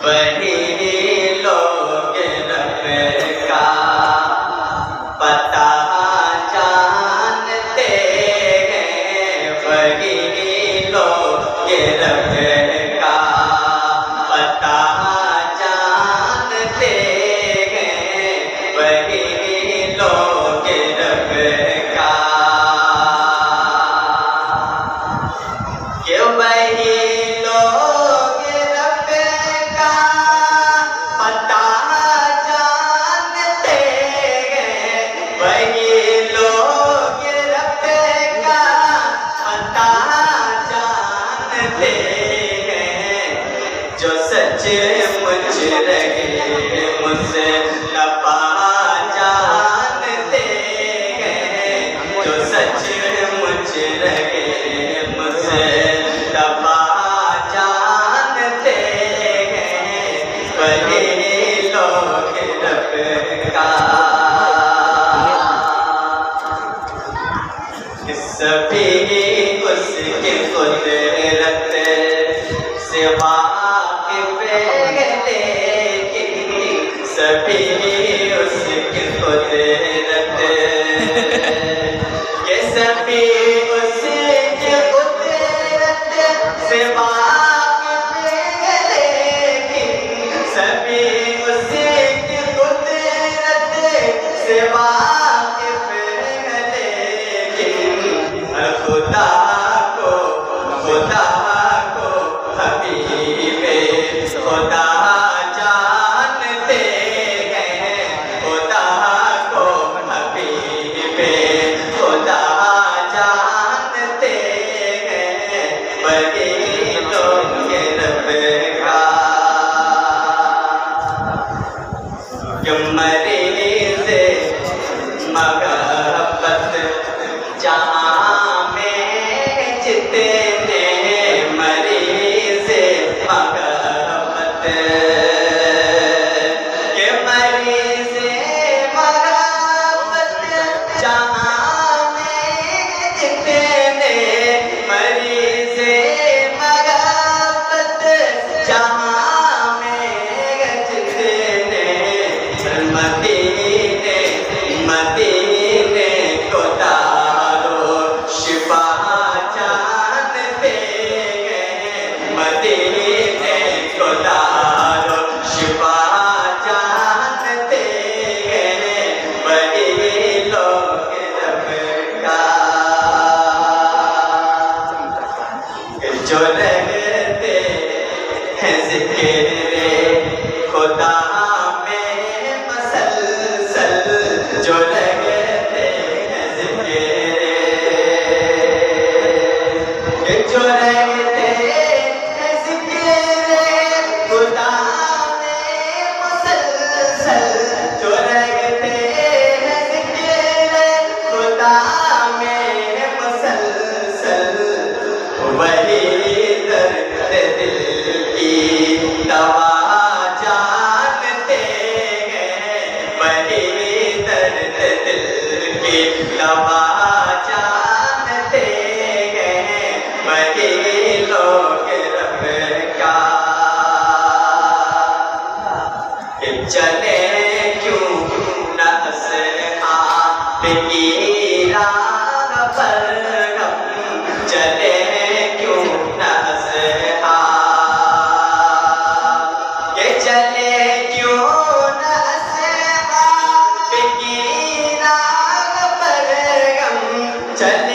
वही लोग रब का पता जानते हैं, वही लोग रब का पता जानते हैं, वही लोग रब का कि वही लोग रब का पता जानते हैं, वही लोग रब का पता जानते हैं, जो सच मुझ रहे मुझसे नफा जानते हैं, जो सच मुझ रहे मुझसे नफा जानते हैं, वही लोग रब का सभी उसकी कुदरत से वाकिफ़ हैं, लेकिन सभी उसकी कुदरत ये सभी उसकी कुदरत से वाकिफ़ हैं, लेकिन सभी उसकी कुदरत से वाकिफ़ हैं, लेकिन खुदा को हबीबे खुदा जानते हैं, खुदा को हबीबे खुदा जानते हैं, वही लोग रब का कि मरीज़ महब्बत जहाँ में जितने मरीज़ महब्बत के मरीज़ महब्बत जहाँ में जितने मरीज़ महब्बत जहाँ में जितने मदीने को दारो शिफा जानते हैं, मदीने को दारो शिफा जानते हैं, वही लोग रब का जो रहते हैं ज़िक्र खुदा में मसलसल, जो रहते हैं ज़िक्र जो रहते हैं ज़िक्र खुदा में मसलसल, जो रहते हैं ज़िक्र खुदा में मसलसल, वही दर्द दिल की दवा जानते हैं, वही दर्द दिल की दवा जानते हैं, वही लोग रब का कि चले क्यों न असहाब की राह पर हम, चले क्यों न असहाब, ये चले क्यों न असहाब की राह पर हम, चले